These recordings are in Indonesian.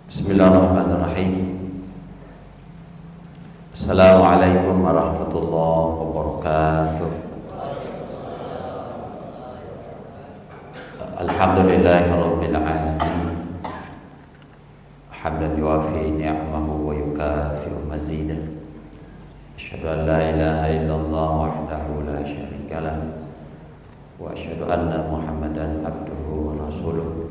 Bismillahirrahmanirrahim. Assalamualaikum warahmatullahi wabarakatuh. Alhamdulillahirabbil alamin. Hamdan yuwafi ni'amahu wa yukafi'u mazidah. Asyhadu an la ilaha illallah wahdahu la syarika lah. Wa asyhadu anna Muhammadan abduhu wa rasuluh.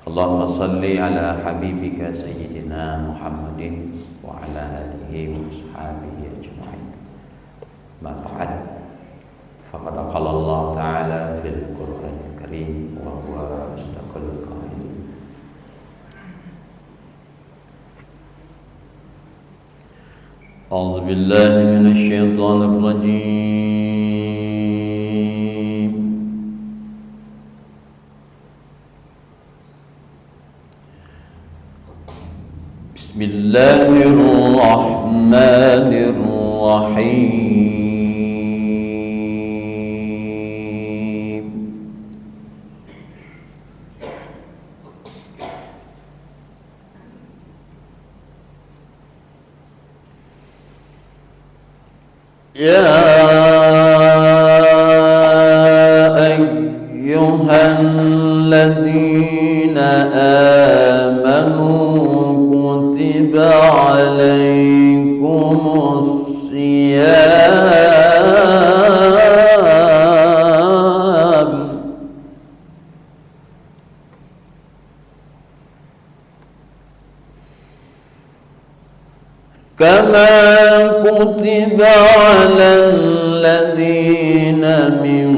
Allahumma salli ala habibika sayyidina Muhammadin wa ala alihi wa sahbihi ajma'in. Ma ba'd. Faqad qala Allah ta'ala fil Qur'anil Karim wa huwa asdaqul qailin. A'udzu billahi minasy syaithanir rajim. Bismillahirrahmanirrahim. Ya ayyuhalladzina amanu kutiba alaikumus siyam kama kutiba alal ladzina min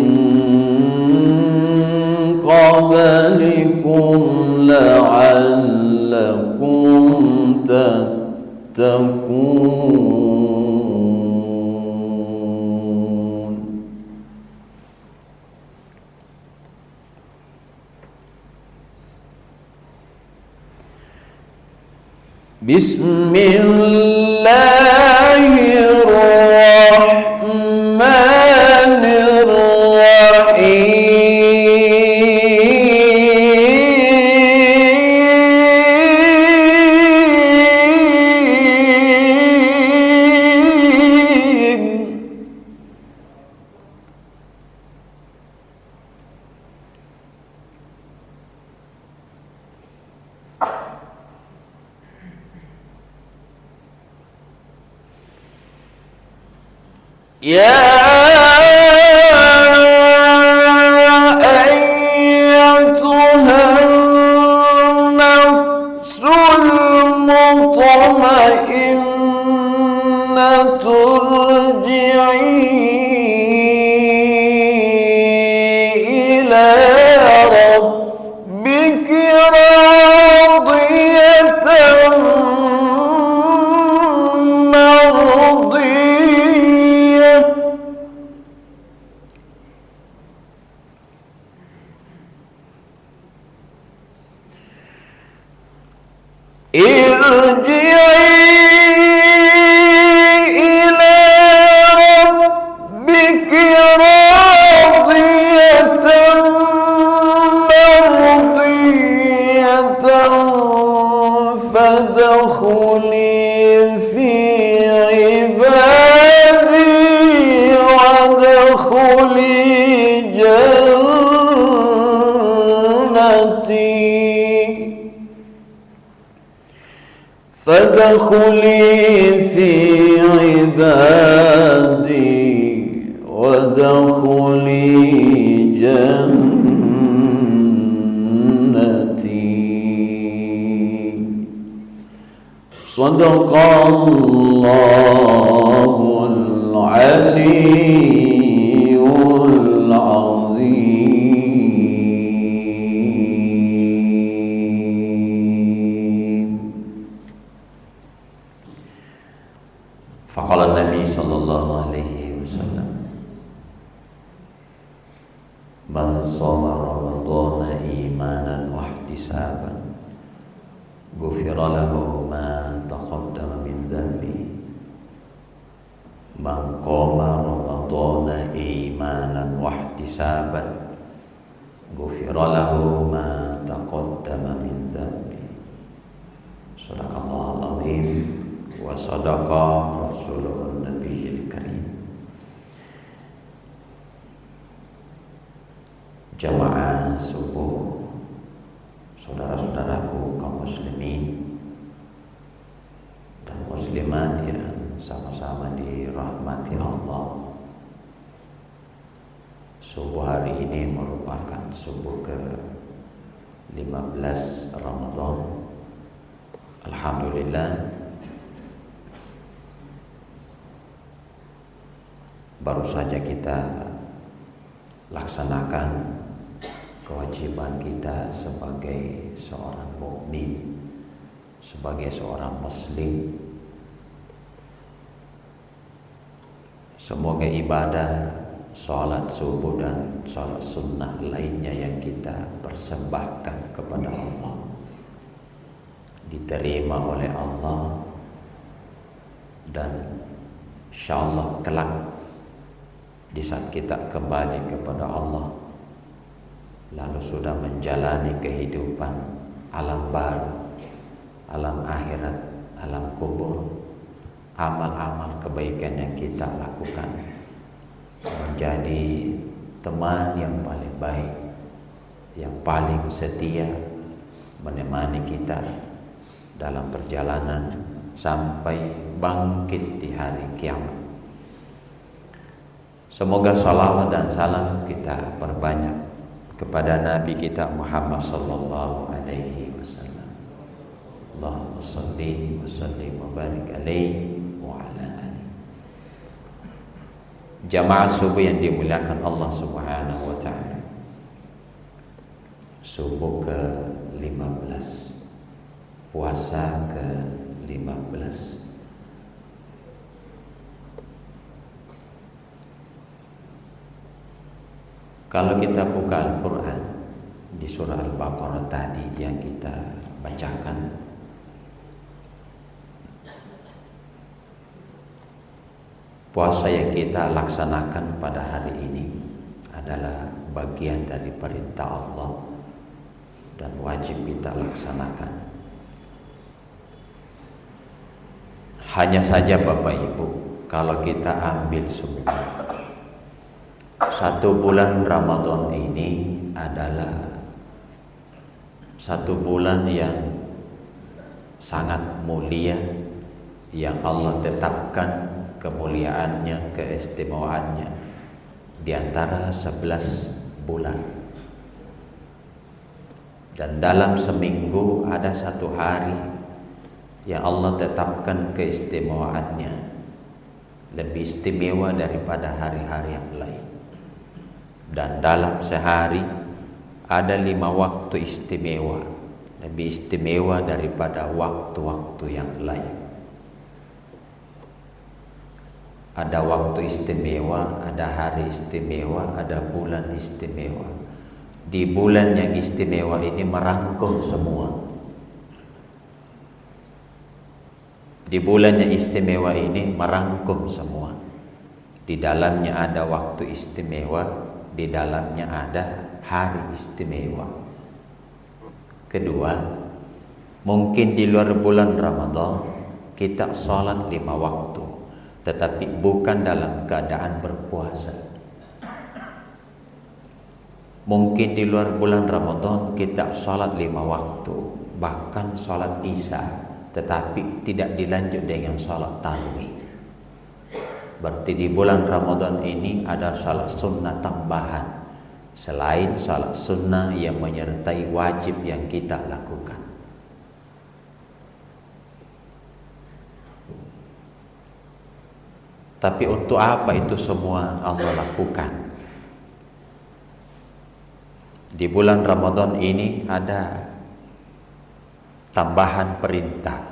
qablikum la'allakum tattaqun. Ya ayyatuhan nafsul mutmainnah turji'i ila rabbiki radiyatan mardiyah. فادخلي في عبادي وادخلي جنتي. فادخلي في عبادي وادخلي جنتي. Sadaqallahul aliyyul azim. Faqala Nabi sallallahu alaihi wasallam, man shoma ramadhana imanan wa ihtisaban ghufira lahu ma taqaddama min dhanbi. Man qama ramadhana imanan wa ihtisaban ghufira lahu ma taqaddama min dhanbi. wa sadaqa rasulun nabiyil karim. Jamaah subuh, saudara-saudaraku kaum muslimin dan muslimat yang sama-sama dirahmati Allah. Subuh hari ini merupakan subuh ke-15 Ramadan. Alhamdulillah, baru saja kita laksanakan kewajiban kita sebagai seorang mukmin, sebagai seorang muslim. Semoga ibadah salat subuh dan salat sunnah lainnya yang kita persembahkan kepada Allah diterima oleh Allah, dan insyaallah kelak di saat kita kembali kepada Allah lalu sudah menjalani kehidupan alam baru, alam akhirat, alam kubur, amal-amal kebaikan yang kita lakukan menjadi teman yang paling baik, yang paling setia menemani kita dalam perjalanan sampai bangkit di hari kiamat. Semoga salawat dan salam kita perbanyak kepada Nabi kita Muhammad sallallahu alaihi wasallam. Allahumma shalli wa sallim wa barik alaihi wa ala alihi. Jamaah subuh yang dimuliakan Allah Subhanahu wa taala. Subuh ke-15. Puasa ke-15. Kalau kita buka Al-Quran di surah Al-Baqarah tadi yang kita bacakan, puasa yang kita laksanakan pada hari ini adalah bagian dari perintah Allah dan wajib kita laksanakan. Hanya saja Bapak Ibu, kalau kita ambil semua, satu bulan Ramadan ini adalah satu bulan yang sangat mulia, yang Allah tetapkan kemuliaannya, keistimewaannya di antara 11 bulan. Dan dalam seminggu ada satu hari yang Allah tetapkan keistimewaannya lebih istimewa daripada hari-hari yang lain. Dan dalam sehari ada 5 waktu istimewa, lebih istimewa daripada waktu-waktu yang lain. Ada waktu istimewa, ada hari istimewa, ada bulan istimewa. Di bulan yang istimewa ini merangkum semua. Di bulan yang istimewa ini merangkum semua. Di dalamnya ada waktu istimewa, di dalamnya ada hari istimewa. Kedua, mungkin di luar bulan Ramadan kita sholat 5 waktu, tetapi bukan dalam keadaan berpuasa. Mungkin di luar bulan Ramadan kita sholat 5 waktu, bahkan sholat isya, tetapi tidak dilanjut dengan sholat tarawih. Berarti di bulan Ramadan ini ada sholat sunnah tambahan selain sholat sunnah yang menyertai wajib yang kita lakukan. Tapi untuk apa itu semua Allah lakukan? Di bulan Ramadan ini ada tambahan perintah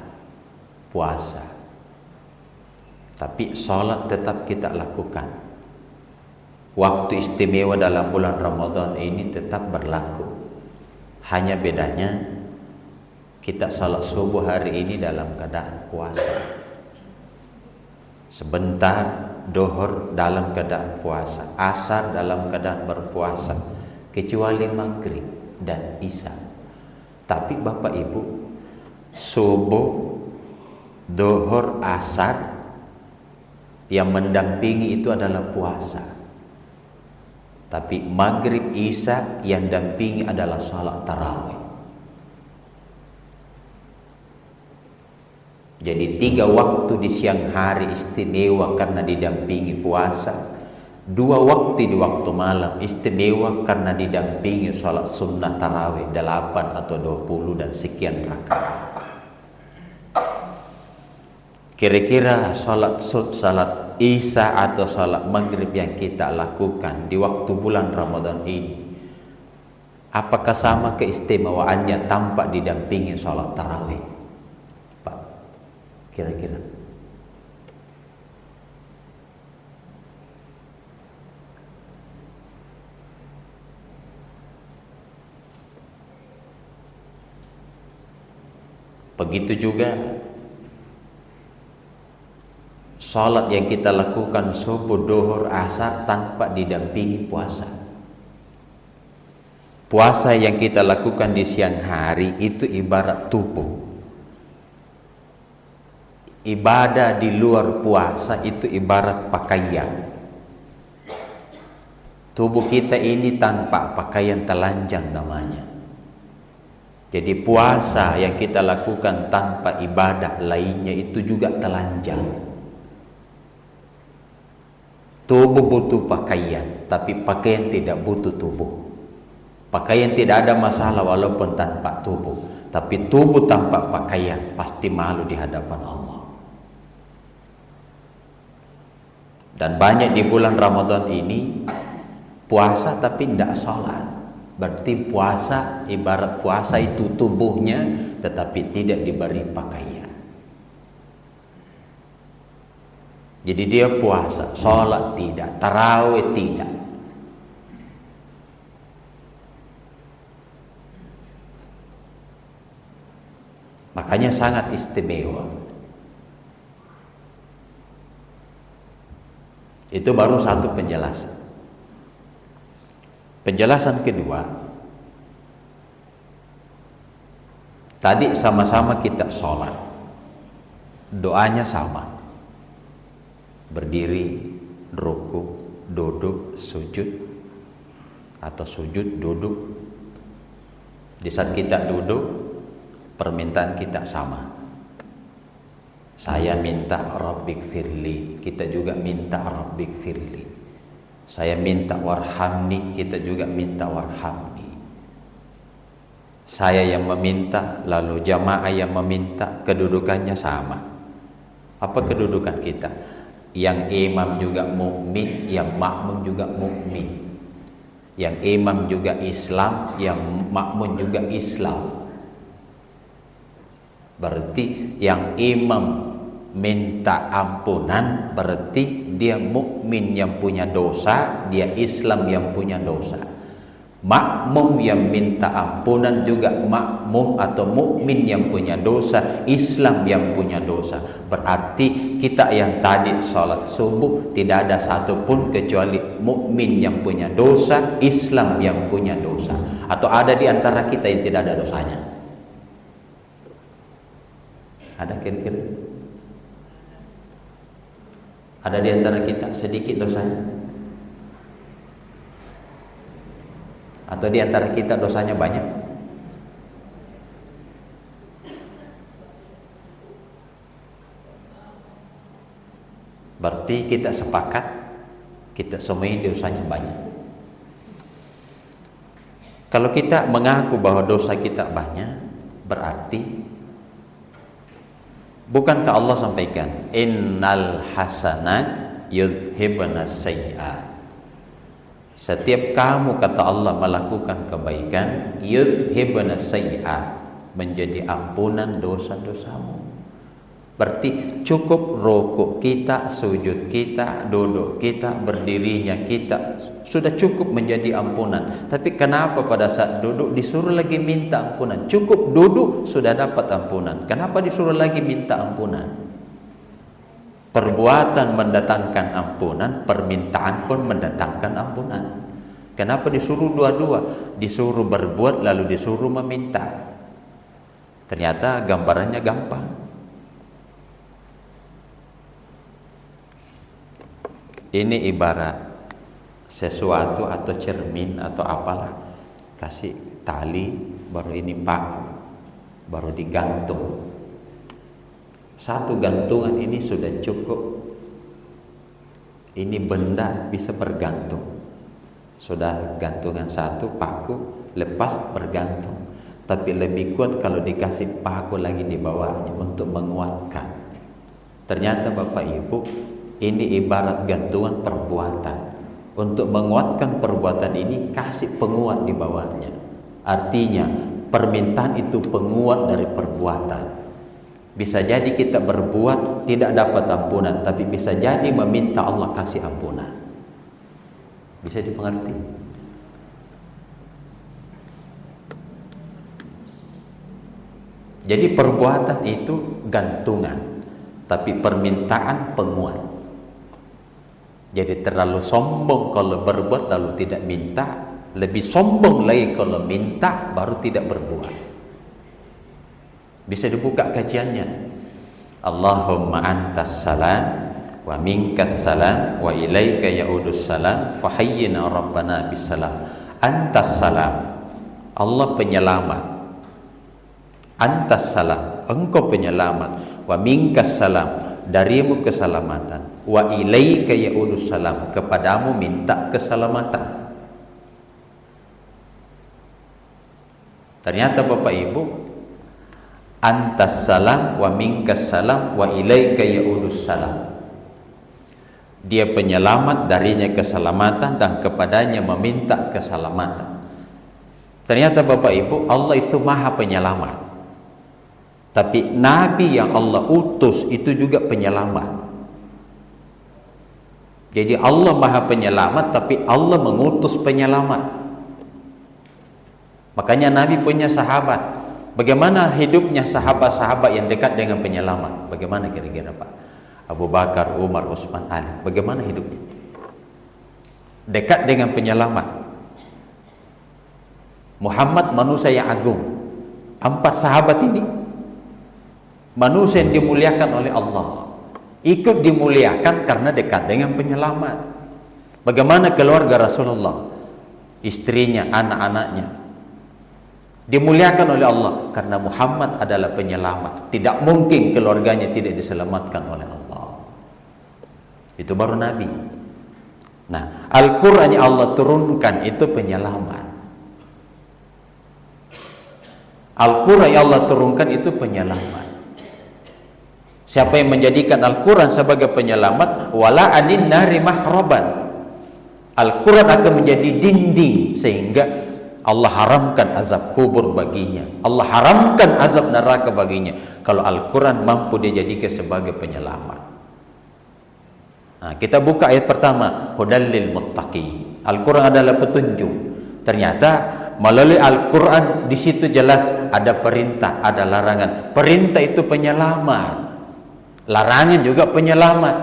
puasa, tapi sholat tetap kita lakukan. Waktu istimewa dalam bulan Ramadan ini tetap berlaku. Hanya bedanya kita sholat subuh hari ini dalam keadaan puasa, sebentar duhur dalam keadaan puasa, asar dalam keadaan berpuasa, kecuali maghrib dan isya. Tapi Bapak Ibu, subuh Zuhur, asar, yang mendampingi itu adalah puasa. Tapi maghrib, isya yang dampingi adalah salat tarawih. Jadi 3 waktu di siang hari istimewa karena didampingi puasa. 2 waktu di waktu malam istimewa karena didampingi salat sunnah tarawih 8 atau 20 dan sekian rakaat. Kira-kira salat isya atau salat maghrib yang kita lakukan di waktu bulan Ramadan ini, apakah sama keistimewaannya tanpa didampingi salat tarawih? Pak, kira-kira begitu juga salat yang kita lakukan subuh, duhur, asar tanpa didampingi puasa. Puasa yang kita lakukan di siang hari itu ibarat tubuh. Ibadah di luar puasa itu ibarat pakaian. Tubuh kita ini tanpa pakaian telanjang namanya. Jadi puasa yang kita lakukan tanpa ibadah lainnya itu juga telanjang. Tubuh butuh pakaian, tapi pakaian tidak butuh tubuh. Pakaian tidak ada masalah walaupun tanpa tubuh, tapi tubuh tanpa pakaian pasti malu di hadapan Allah. Dan banyak di bulan Ramadan ini puasa tapi tidak sholat. Berarti puasa ibarat puasa itu tubuhnya tetapi tidak diberi pakaian. Jadi dia puasa, sholat tidak, tarawih tidak. Makanya sangat istimewa. Itu baru satu penjelasan. Penjelasan kedua, tadi sama-sama kita sholat, doanya sama. Berdiri, ruku, duduk, sujud, atau sujud, duduk. Di saat kita duduk, permintaan kita sama. Saya minta Rabbik firli, kita juga minta Rabbik firli. Saya minta warhamni, kita juga minta warhamni. Saya yang meminta, lalu jamaah yang meminta, kedudukannya sama. Apa kedudukan kita? Yang imam juga mukmin, yang makmum juga mukmin. Yang imam juga Islam, yang makmum juga Islam. Berarti yang imam minta ampunan berarti dia mukmin yang punya dosa, dia Islam yang punya dosa. Makmum yang minta ampunan juga makmum atau mukmin yang punya dosa, Islam yang punya dosa. Berarti kita yang tadi sholat subuh tidak ada satupun kecuali mukmin yang punya dosa, Islam yang punya dosa. Atau ada di antara kita yang tidak ada dosanya? Ada kira-kira? Ada di antara kita sedikit dosanya? Atau di antara kita dosanya banyak? Berarti kita sepakat kita semua ini dosanya banyak. Kalau kita mengaku bahwa dosa kita banyak, berarti bukankah Allah sampaikan innal hasanat yudhibna sayyi'at. Setiap kamu, kata Allah, melakukan kebaikan, yudhibna sayyi'at, menjadi ampunan dosa-dosamu. Berarti cukup rukuk kita, sujud kita, duduk kita, berdirinya kita sudah cukup menjadi ampunan. Tapi kenapa pada saat duduk disuruh lagi minta ampunan? Cukup duduk sudah dapat ampunan. Kenapa disuruh lagi minta ampunan? Perbuatan mendatangkan ampunan, permintaan pun mendatangkan ampunan. Kenapa disuruh dua-dua? Disuruh berbuat lalu disuruh meminta. Ternyata gambarannya gampang. Ini ibarat sesuatu atau cermin atau apalah, kasih tali, baru ini paku, baru digantung. Satu gantungan ini sudah cukup. Ini benda bisa bergantung. Sudah gantungan satu, paku, lepas bergantung. Tapi lebih kuat kalau dikasih paku lagi di bawahnya untuk menguatkan. Ternyata Bapak Ibu, ini ibarat gantungan perbuatan. Untuk menguatkan perbuatan ini, kasih penguat di bawahnya. Artinya permintaan itu penguat dari perbuatan. Bisa jadi kita berbuat tidak dapat ampunan, tapi bisa jadi meminta Allah kasih ampunan. Bisa dimengerti? Jadi perbuatan itu gantungan, tapi permintaan penguat. Jadi terlalu sombong kalau berbuat lalu tidak minta, lebih sombong lagi kalau minta baru tidak berbuat. Bisa dibuka kajiannya. Allahumma antas salam wa minkas salam wa ilaika ya'udus salam fahayyina rabbana bisalam. Antas salam, Allah penyelamat. Antas salam, engkau penyelamat. Wa minkas salam, darimu keselamatan. Wa ilaika ya'udus salam, kepadamu minta keselamatan. Ternyata Bapak Ibu, antas salam wa minkas salam wa ilaika ya'udus salam. Dia penyelamat, darinya keselamatan, dan kepadanya meminta keselamatan. Ternyata Bapak Ibu, Allah itu maha penyelamat. Tapi Nabi yang Allah utus itu juga penyelamat. Jadi Allah maha penyelamat, tapi Allah mengutus penyelamat. Makanya Nabi punya sahabat. Bagaimana hidupnya sahabat-sahabat yang dekat dengan penyelamat? Bagaimana kira-kira Pak? Abu Bakar, Umar, Utsman, Ali. Bagaimana hidupnya? Dekat dengan penyelamat. Muhammad manusia yang agung. 4 sahabat ini manusia yang dimuliakan oleh Allah. Ikut dimuliakan karena dekat dengan penyelamat. Bagaimana keluarga Rasulullah? Istrinya, anak-anaknya dimuliakan oleh Allah karena Muhammad adalah penyelamat. Tidak mungkin keluarganya tidak diselamatkan oleh Allah. Itu baru Nabi. Nah, Al-Quran yang Allah turunkan itu penyelamat. Al-Quran yang Allah turunkan itu penyelamat. Siapa yang menjadikan Al-Quran sebagai penyelamat, wala anin nari mahraban, Al-Quran akan menjadi dinding sehingga Allah haramkan azab kubur baginya, Allah haramkan azab neraka baginya kalau Al-Quran mampu dijadikan sebagai penyelamat. Nah, kita buka ayat pertama, hudal lil muttaqin. Al-Quran adalah petunjuk. Ternyata melalui Al-Quran di situ jelas ada perintah, ada larangan. Perintah itu penyelamat, larangan juga penyelamat.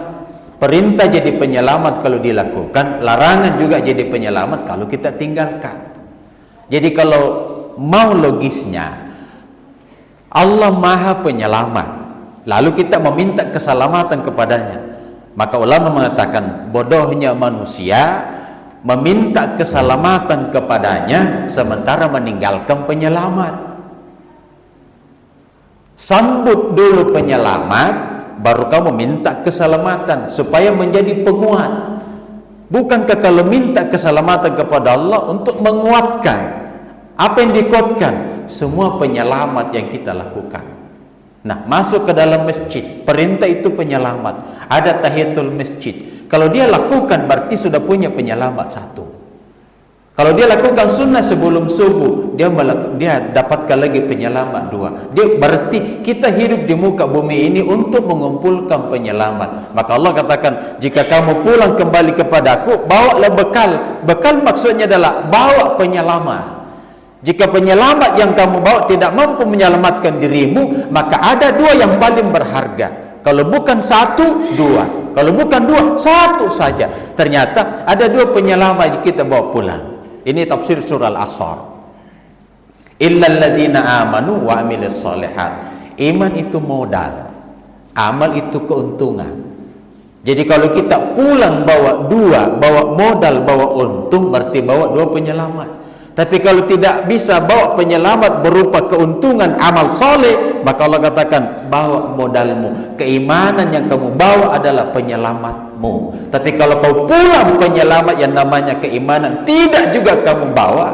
Perintah jadi penyelamat kalau dilakukan, larangan juga jadi penyelamat kalau kita tinggalkan. Jadi kalau mau logisnya, Allah maha penyelamat, lalu kita meminta keselamatan kepadanya, maka ulama mengatakan bodohnya manusia meminta keselamatan kepadanya sementara meninggalkan penyelamat. Sambut dulu penyelamat, baru kamu minta keselamatan supaya menjadi penguat. Bukankah kalau minta keselamatan kepada Allah untuk menguatkan? Apa yang dikuatkan? Semua penyelamat yang kita lakukan. Nah, masuk ke dalam masjid, perintah itu penyelamat. Ada tahiyatul masjid. Kalau dia lakukan berarti sudah punya penyelamat satu. Kalau dia lakukan sunnah sebelum subuh, dia dapatkan lagi penyelamat 2. Dia berarti kita hidup di muka bumi ini untuk mengumpulkan penyelamat. Maka Allah katakan, jika kamu pulang kembali kepadaku, bawalah bekal. Bekal maksudnya adalah bawa penyelamat. Jika penyelamat yang kamu bawa tidak mampu menyelamatkan dirimu, maka ada 2 yang paling berharga. Kalau bukan 1, 2. Kalau bukan 2, 1 saja. Ternyata ada 2 penyelamat yang kita bawa pulang. Ini tafsir surah Al-Asr. Illal ladzina amanu wa amilus solihat. Iman itu modal, amal itu keuntungan. Jadi kalau kita pulang bawa dua, bawa modal, bawa untung, berarti bawa dua penyelamat. Tapi kalau tidak bisa bawa penyelamat berupa keuntungan amal soleh, maka Allah katakan bawa modalmu. Keimanan yang kamu bawa adalah penyelamatmu. Tapi kalau kau pulang penyelamat yang namanya keimanan tidak juga kamu bawa,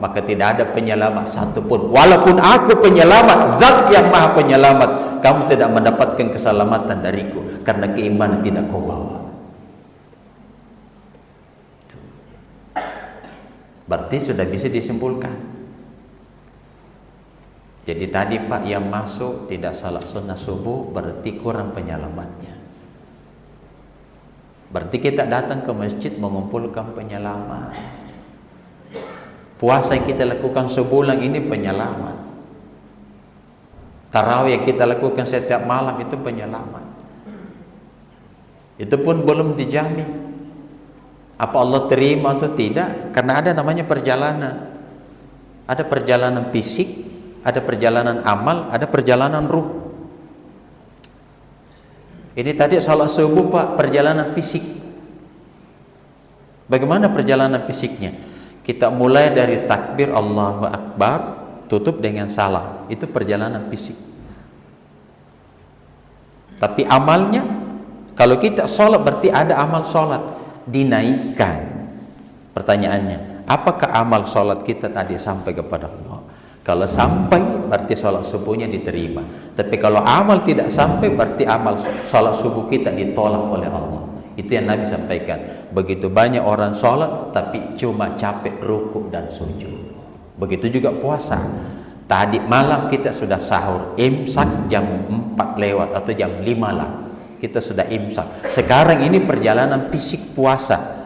maka tidak ada penyelamat satupun. Walaupun aku penyelamat, zat yang maha penyelamat, kamu tidak mendapatkan keselamatan dariku karena keimanan tidak kau bawa. Berarti sudah bisa disimpulkan. Jadi tadi Pak yang masuk tidak salat sunnah subuh berarti kurang penyelamatnya. Berarti kita datang ke masjid mengumpulkan penyelamat. Puasa yang kita lakukan sebulan ini penyelamat. Tarawih yang kita lakukan setiap malam itu penyelamat. Itu pun belum dijamin apa Allah terima atau tidak, karena ada namanya perjalanan. Ada perjalanan fisik, ada perjalanan amal, ada perjalanan ruh. Ini tadi salat subuh Pak, perjalanan fisik. Bagaimana perjalanan fisiknya? Kita mulai dari takbir Allahu Akbar, tutup dengan salam. Itu perjalanan fisik. Tapi amalnya, kalau kita sholat berarti ada amal sholat dinaikkan. Pertanyaannya, apakah amal sholat kita tadi sampai kepada Allah? Kalau sampai berarti sholat subuhnya diterima. Tapi kalau amal tidak sampai berarti amal sholat subuh kita ditolak oleh Allah. Itu yang Nabi sampaikan. Begitu banyak orang sholat tapi cuma capek rukuk dan sujud. Begitu juga puasa. Tadi malam kita sudah sahur, imsak jam 4 lewat atau jam 5 lah, kita sudah imsak. Sekarang ini perjalanan fisik puasa.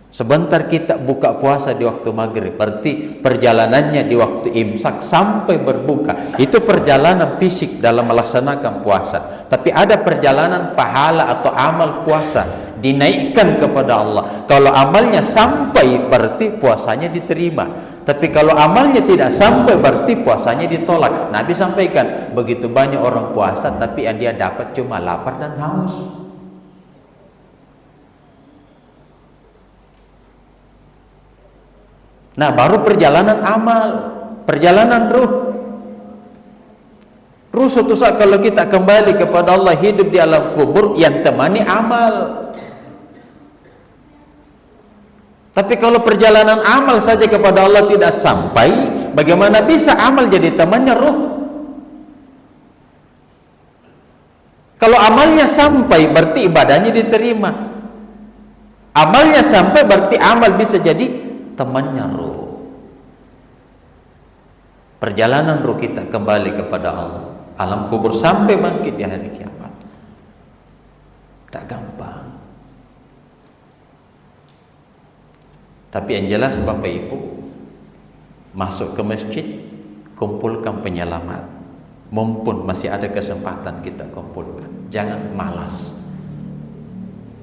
Sebentar kita buka puasa di waktu maghrib, berarti perjalanannya di waktu imsak sampai berbuka. Itu perjalanan fisik dalam melaksanakan puasa. Tapi ada perjalanan pahala atau amal puasa dinaikkan kepada Allah. Kalau amalnya sampai berarti puasanya diterima. Tapi kalau amalnya tidak sampai berarti puasanya ditolak. Nabi sampaikan, begitu banyak orang puasa tapi yang dia dapat cuma lapar dan haus. Nah, baru perjalanan amal, perjalanan ruh. Ruh suatu saat kalau kita kembali kepada Allah, hidup di alam kubur yang temani amal. Tapi kalau perjalanan amal saja kepada Allah tidak sampai, bagaimana bisa amal jadi temannya ruh? Kalau amalnya sampai berarti ibadahnya diterima. Amalnya sampai berarti amal bisa jadi temannya ruh. Perjalanan ruh kita kembali kepada Allah, alam kubur sampai bangkit di hari kiamat, tak gampang. Tapi yang jelas Bapak Ibu, masuk ke masjid, kumpulkan penyelamat. Mumpun masih ada kesempatan kita kumpulkan, jangan malas.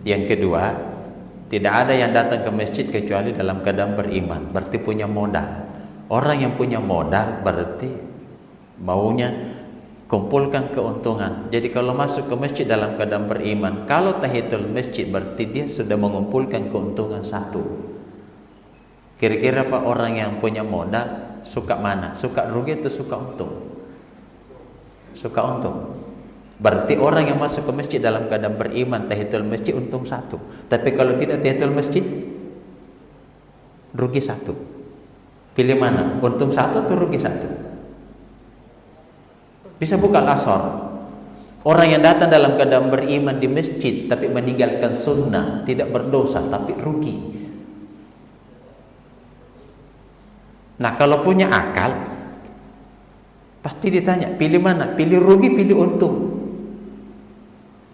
Yang kedua, tidak ada yang datang ke masjid kecuali dalam keadaan beriman, berarti punya modal. Orang yang punya modal berarti maunya kumpulkan keuntungan. Jadi kalau masuk ke masjid dalam keadaan beriman, kalau tahiyatul masjid berarti dia sudah mengumpulkan keuntungan satu. Kira-kira Pak, orang yang punya modal suka mana? Suka rugi atau suka untung? Suka untung. Berarti orang yang masuk ke masjid dalam keadaan beriman, tahiyatul masjid untung satu. Tapi kalau tidak tahiyatul masjid, rugi satu. Pilih mana? Untung satu atau rugi satu? Bisa buka lasor. Orang yang datang dalam keadaan beriman di masjid tapi meninggalkan sunnah, tidak berdosa tapi rugi. Nah, kalau punya akal pasti ditanya, pilih mana? Pilih rugi, pilih untung.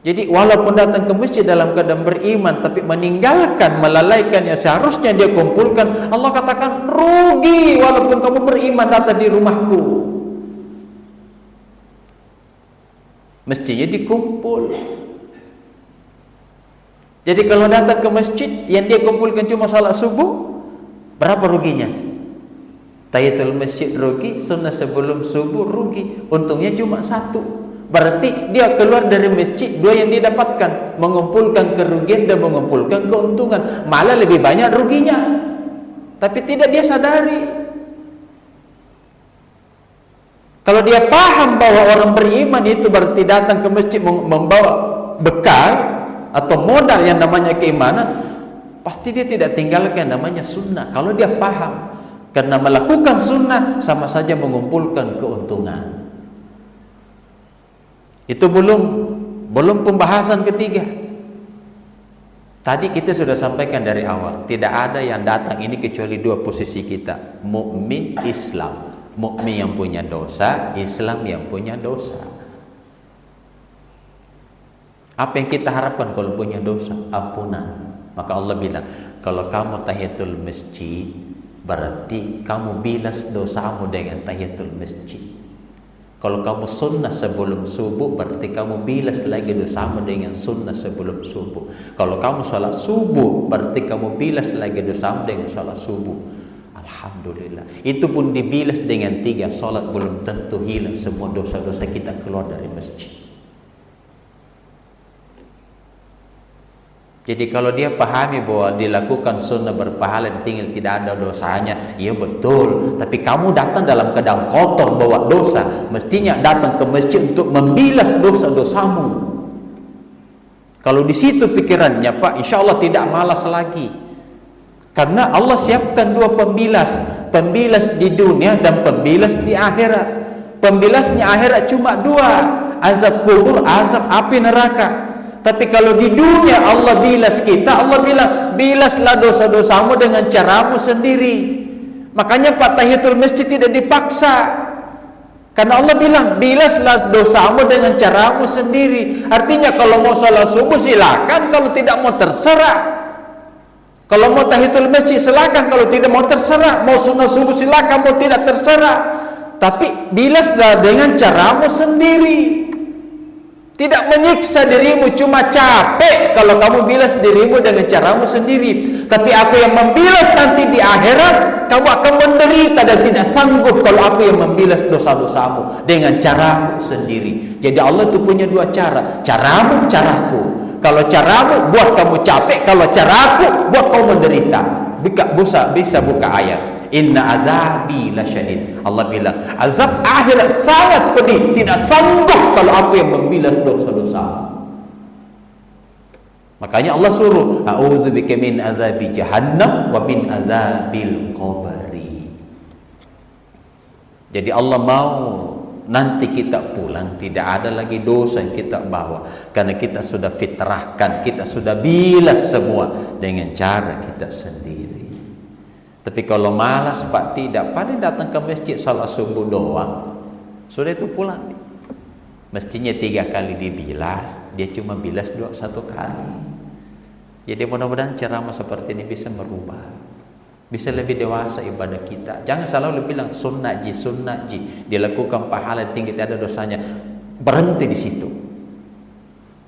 Jadi walaupun datang ke masjid dalam keadaan beriman tapi meninggalkan, melalaikan yang seharusnya dia kumpulkan, Allah katakan rugi walaupun kamu beriman datang di rumahku. Mestinya dikumpul. Jadi kalau datang ke masjid yang dia kumpulkan cuma salat subuh, berapa ruginya? Tahiyatul masjid rugi, sunnah sebelum subuh rugi, untungnya cuma satu. Berarti dia keluar dari masjid, dua yang dia dapatkan, mengumpulkan kerugian dan mengumpulkan keuntungan. Malah lebih banyak ruginya, tapi tidak dia sadari. Kalau dia paham bahwa orang beriman itu berarti datang ke masjid membawa bekal atau modal yang namanya keimanan, pasti dia tidak tinggalkan namanya sunnah. Kalau dia paham, karena melakukan sunnah sama saja mengumpulkan keuntungan. Itu belum pembahasan ketiga. Tadi kita sudah sampaikan dari awal, tidak ada yang datang ini kecuali dua posisi kita, mukmin, Islam. Mukmin yang punya dosa, Islam yang punya dosa. Apa yang kita harapkan kalau punya dosa? Ampunan. Maka Allah bilang, kalau kamu tahiyatul masjid, berarti kamu bilas dosamu dengan tahiyatul masjid. Kalau kamu sunnah sebelum subuh, berarti kamu bilas lagi dosamu dengan sunnah sebelum subuh. Kalau kamu salat subuh, berarti kamu bilas lagi dosamu dengan salat subuh. Alhamdulillah. Itu pun dibilas dengan 3 salat belum tentu hilang semua dosa-dosa kita keluar dari masjid. Jadi kalau dia pahami bahwa dilakukan sunnah berpahala, ditinggal tidak ada dosanya, iya betul. Tapi kamu datang dalam keadaan kotor bawa dosa, mestinya datang ke masjid untuk membilas dosa-dosamu. Kalau di situ pikirannya, Pak, insya Allah tidak malas lagi. Karena Allah siapkan 2 pembilas, pembilas di dunia dan pembilas di akhirat. Pembilasnya akhirat cuma 2, azab kubur, azab api neraka. Tapi kalau di dunia Allah bilas kita, Allah bilang, bilaslah dosa-dosamu dengan caramu sendiri. Makanya Pak, tahiyatul masjid tidak dipaksa. Karena Allah bilang, bilaslah dosamu dengan caramu sendiri. Artinya kalau mau salat subuh silakan, kalau tidak mau terserah. Kalau mau tahiyatul masjid silakan, kalau tidak mau terserah. Mau sunat subuh silakan, mau tidak terserah. Tapi bilaslah dengan caramu sendiri. Tidak menyiksa dirimu, cuma capek kalau kamu bilas dirimu dengan caramu sendiri. Tapi aku yang membilas nanti di akhirat, kamu akan menderita dan tidak sanggup kalau aku yang membilas dosa-dosamu dengan caraku sendiri. Jadi Allah itu punya 2 cara, caramu, caraku. Kalau caramu buat kamu capek, kalau caraku buat kamu menderita. Bisa buka ayat. Inna azabi lasyadid. Allah bilang, azab akhirat sangat pedih, tidak sanggup kalau aku yang membilas dosa-dosa. Makanya Allah suruh, a'udzubika min azabi jahannam wa min azabil qabri. Jadi Allah mau nanti kita pulang tidak ada lagi dosa yang kita bawa, karena kita sudah fitrahkan, kita sudah bilas semua dengan cara kita sendiri. Tapi kalau malas Pak, tidak, paling datang ke masjid salat subuh doang, sudah itu pulang. Mestinya 3 kali dibilas, dia cuma bilas 1 kali. Jadi mudah-mudahan ceramah seperti ini bisa merubah, bisa lebih dewasa ibadah kita. Jangan selalu bilang sunnah ji, dilakukan pahala tinggi tidak ada dosanya. Berhenti di situ.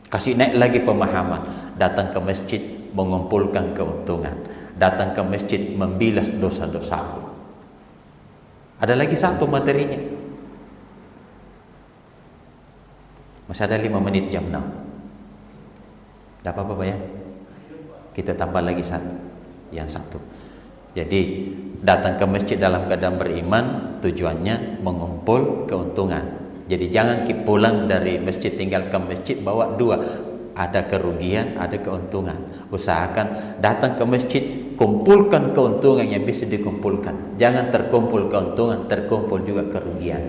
Kasih naik lagi pemahaman. Datang ke masjid mengumpulkan keuntungan. Datang ke masjid membilas dosa-dosaku. Ada lagi 1 materinya. Masih ada 5 menit jam 6. Tidak apa-apa Pak ya? Kita tambah lagi 1. Yang 1. Jadi datang ke masjid dalam keadaan beriman, tujuannya mengumpul keuntungan. Jadi jangan pulang dari masjid tinggal ke masjid bawa 2. Ada kerugian, ada keuntungan. Usahakan datang ke masjid, kumpulkan keuntungan yang bisa dikumpulkan. Jangan terkumpul keuntungan, terkumpul juga kerugian.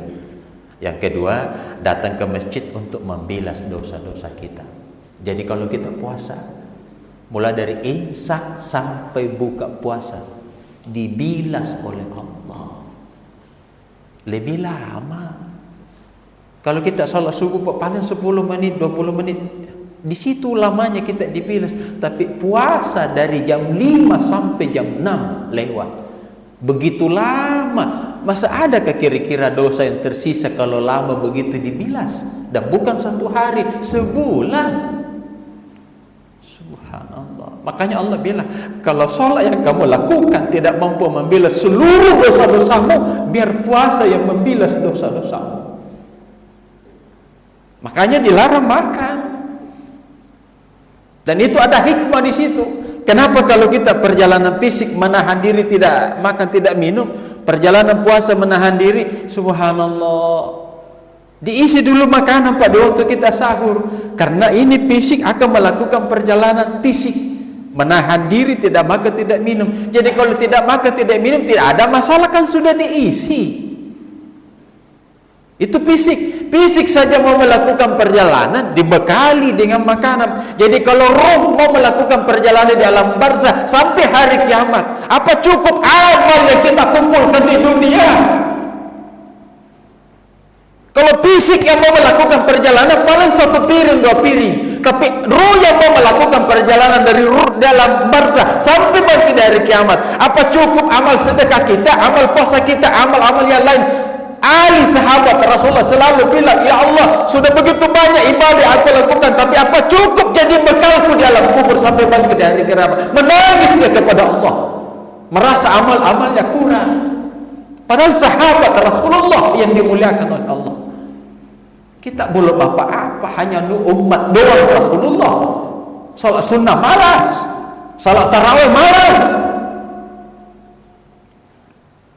Yang kedua, datang ke masjid untuk membilas dosa-dosa kita. Jadi kalau kita puasa, mulai dari imsak sampai buka puasa, dibilas oleh Allah. Lebih lama. Kalau kita salat subuh paling 10 menit, 20 menit, di situ lamanya kita dibilas. Tapi puasa dari jam 5 sampai jam 6 lewat, begitu lama. Masa adakah kira-kira dosa yang tersisa kalau lama begitu dibilas? Dan bukan 1 hari, sebulan. Subhanallah. Makanya Allah bilang, kalau sholat yang kamu lakukan tidak mampu membilas seluruh dosa-dosamu, biar puasa yang membilas dosa-dosamu. Makanya dilarang makan. Dan itu ada hikmah di situ. Kenapa kalau kita perjalanan fisik menahan diri tidak makan tidak minum, perjalanan puasa menahan diri, subhanallah. Diisi dulu makanan Pak di waktu kita sahur. Karena ini fisik akan melakukan perjalanan fisik, menahan diri tidak makan tidak minum. Jadi kalau tidak makan tidak minum tidak ada masalah, kan sudah diisi. Itu fisik. Fisik saja mau melakukan perjalanan dibekali dengan makanan. Jadi kalau roh mau melakukan perjalanan di alam barzah sampai hari kiamat, apa cukup amal yang kita kumpulkan di dunia? Kalau fisik yang mau melakukan perjalanan paling 1 piring 2 piring, tapi roh yang mau melakukan perjalanan dari roh dalam barzah sampai bangkit dari kiamat, apa cukup amal sedekah kita, amal puasa kita, amal-amal yang lain? Ali sahabat Rasulullah selalu bilang, ya Allah, sudah begitu banyak ibadah aku lakukan, tapi apa cukup jadi bekalku di alam kubur sampai bangkit di hari kiamat? Menangis dia kepada Allah, merasa amal-amalnya kurang. Padahal sahabat Rasulullah yang dimuliakan oleh Allah. Kita belum apa-apa, hanya umat doang Rasulullah. Salat sunnah malas, salat tarawih malas.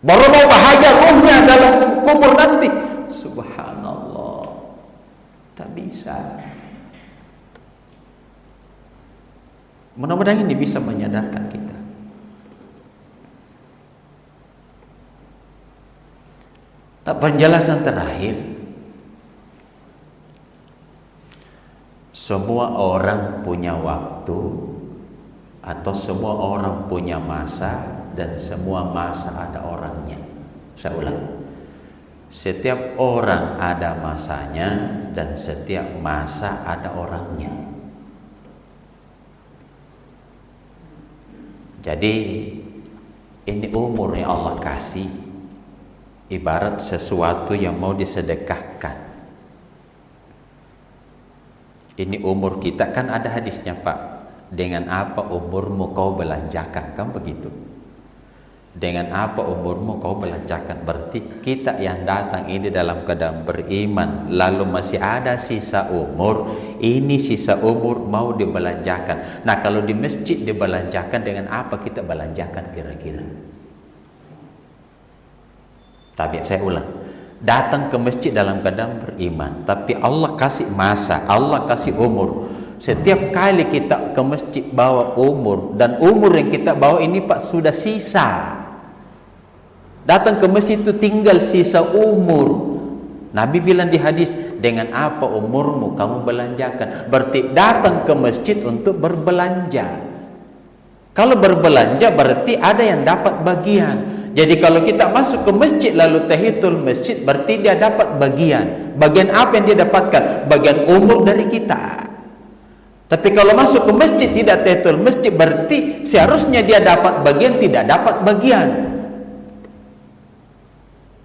Baru mau bahagia ruhnya dalam kubur nanti, subhanallah, tak bisa. Mudah-mudahan ini bisa menyadarkan kita. Tak, penjelasan terakhir, semua orang punya waktu atau semua orang punya masa, dan semua masa ada orangnya. Saya ulang, setiap orang ada masanya dan setiap masa ada orangnya. Jadi ini umur yang Allah kasih ibarat sesuatu yang mau disedekahkan. Ini umur kita, kan ada hadisnya Pak, dengan apa umurmu kau belanjakan, kan begitu. Dengan apa umurmu kau belanjakan. Berarti kita yang datang ini dalam keadaan beriman, lalu masih ada sisa umur. Ini sisa umur mau dibelanjakan. Nah, kalau di masjid dibelanjakan, dengan apa kita belanjakan kira-kira? Tapi saya ulang, datang ke masjid dalam keadaan beriman, tapi Allah kasih masa, Allah kasih umur. Setiap kali kita ke masjid bawa umur, dan umur yang kita bawa ini Pak sudah sisa. Datang ke masjid itu tinggal sisa umur. Nabi bilang di hadis, dengan apa umurmu kamu belanjakan. Berarti datang ke masjid untuk berbelanja. Kalau berbelanja berarti ada yang dapat bagian. Jadi kalau kita masuk ke masjid lalu tahiyatul masjid, berarti dia dapat bagian. Bagian apa yang dia dapatkan? Bagian umur dari kita. Tapi kalau masuk ke masjid tidak tahiyatul masjid, berarti seharusnya dia dapat bagian, tidak dapat bagian.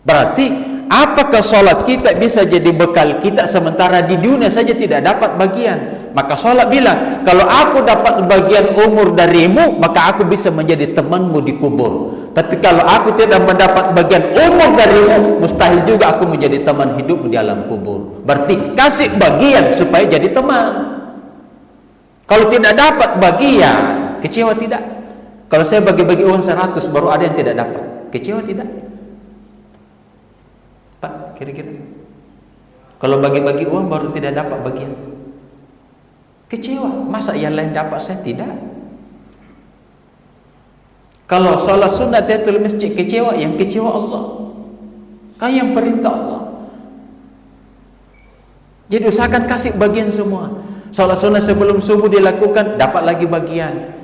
Berarti apakah sholat kita bisa jadi bekal kita sementara di dunia saja tidak dapat bagian? Maka sholat bilang, kalau aku dapat bagian umur darimu, maka aku bisa menjadi temanmu di kubur. Tapi kalau aku tidak mendapat bagian umur darimu, mustahil juga aku menjadi teman hidupmu di alam kubur. Berarti kasih bagian supaya jadi teman. Kalau tidak dapat bagian, kecewa tidak? Kalau saya bagi-bagi uang 100 baru ada yang tidak dapat, kecewa tidak? Pak, kira-kira kalau bagi-bagi uang baru tidak dapat bagian, kecewa. Masa yang lain dapat saya tidak? Kalau sholat sunat tahiyatul masjid kecewa, yang kecewa Allah, kan yang perintah Allah. Jadi usahakan kasih bagian semua. Sholat sunat sebelum subuh dilakukan, dapat lagi bagian.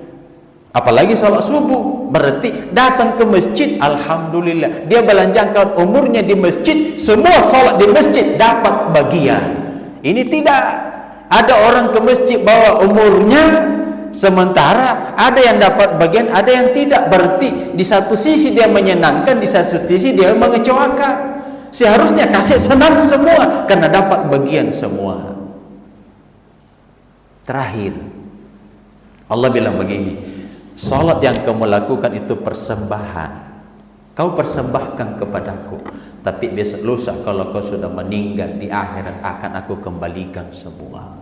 Apalagi sholat subuh, berarti datang ke masjid, alhamdulillah dia belanjakan umurnya di masjid, semua sholat di masjid dapat bagian. Ini tidak ada orang ke masjid bawa umurnya, sementara ada yang dapat bagian, ada yang tidak. Berarti di satu sisi dia menyenangkan, di satu sisi dia mengecewakan. Seharusnya kasih senang semua karena dapat bagian semua. Terakhir Allah bilang begini, salat yang kamu lakukan itu persembahan. kau persembahkan kepadaku, tapi besok lusa kalau kau sudah meninggal di akhirat akan aku kembalikan semua.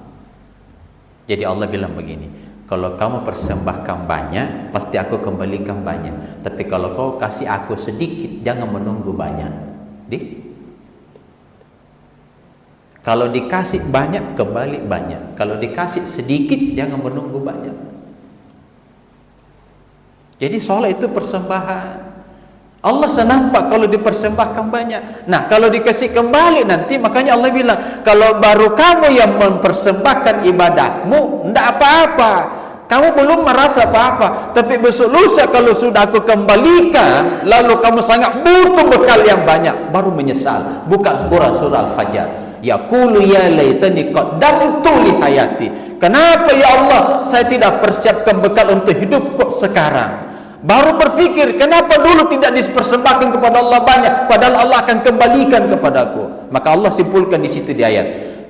Jadi Allah bilang begini, kalau kamu persembahkan banyak, pasti aku kembalikan banyak. Tapi kalau kau kasih aku sedikit, jangan menunggu banyak. Kalau dikasih banyak, kembali banyak. Kalau dikasih sedikit, jangan menunggu banyak. Jadi sholat itu persembahan. Allah senang Pak kalau dipersembahkan banyak. Nah, kalau dikasih kembali nanti, makanya Allah bilang, kalau baru kamu yang mempersembahkan ibadahmu, tidak apa-apa, kamu belum merasa apa-apa. Tapi besok lusa kalau sudah aku kembalikan, lalu kamu sangat butuh bekal yang banyak, baru menyesal. Buka Quran surah Al-Fajr, yaqulu ya laitani qaddamtu li hayati. Kenapa ya Allah saya tidak persiapkan bekal untuk hidup kok sekarang? Baru berpikir, kenapa dulu tidak dipersembahkan kepada Allah banyak, padahal Allah akan kembalikan kepadaku. Maka Allah simpulkan di situ di ayat,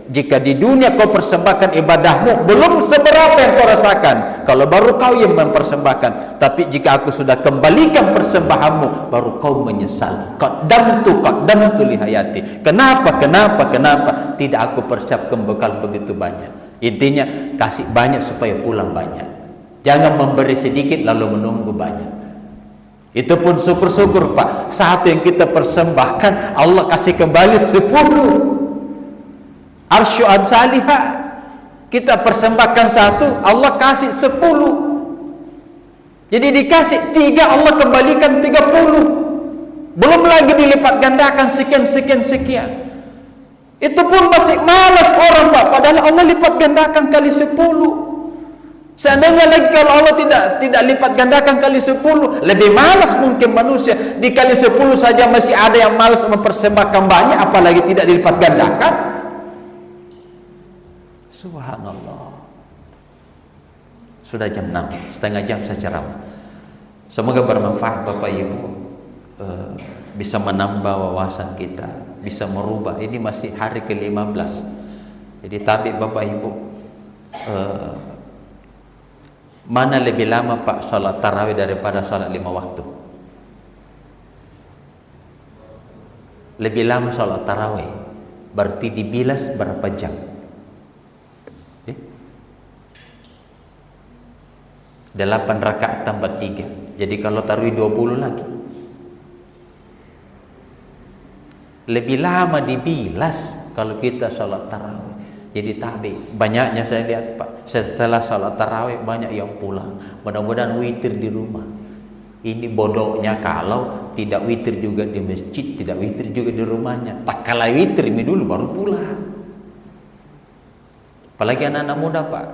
jika di dunia kau persembahkan ibadahmu, belum seberapa yang kau rasakan, kalau baru kau yang mempersembahkan. Tapi jika aku sudah kembalikan persembahanmu, baru kau menyesal. Qaddamtu li hayati. Kenapa tidak aku persiapkan bekal begitu banyak? Intinya kasih banyak supaya pulang banyak. Jangan memberi sedikit lalu menunggu banyak. Itu pun syukur-syukur Pak, satu yang kita persembahkan Allah kasih kembali 10. Arsyu'an salihah, kita persembahkan 1, Allah kasih 10. Jadi dikasih 3, Allah kembalikan 30. Belum lagi dilipat gandakan sekian. Itu pun masih malas orang Pak, padahal Allah lipat gandakan kali 10. Seandainya lagi kalau Allah tidak lipat gandakan kali 10, lebih malas mungkin manusia. Dikali 10 saja masih ada yang malas mempersembahkan banyak, apalagi tidak dilipat gandakan. Subhanallah. Sudah jam 6, setengah jam saya ceramah. Semoga bermanfaat Bapak Ibu, bisa menambah wawasan kita, bisa merubah. Ini masih hari ke-15. Jadi tapi Bapak Ibu, mana lebih lama Pak salat tarawih daripada salat 5 waktu? Lebih lama salat tarawih, berarti dibilas berapa jam? 8 rakaat tambah 3. Jadi kalau tarawih 20 lagi. Lebih lama dibilas kalau kita salat tarawih. Jadi tabi, banyaknya saya lihat Pak, setelah salat tarawih banyak yang pulang. Mudah-mudahan witir di rumah. Ini bodohnya kalau tidak witir juga di masjid, tidak witir juga di rumahnya. Tak kalah witir ini dulu baru pulang. Apalagi anak-anak muda Pak,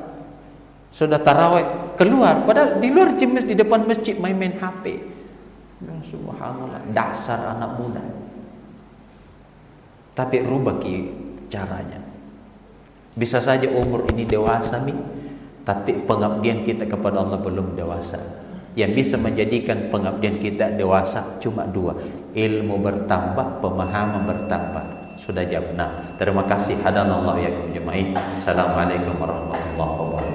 sudah tarawih keluar, padahal di luar masjid, di depan masjid main-main HP. Subhanallah, dasar anak muda. Tapi rubah caranya. Bisa saja umur ini dewasa nih, tapi pengabdian kita kepada Allah belum dewasa. Yang bisa menjadikan pengabdian kita dewasa cuma 2, ilmu bertambah, pemahaman bertambah. Sudah jam 6. Terima kasih. Hadanallahu yakum jama'i. Assalamualaikum warahmatullahi wabarakatuh.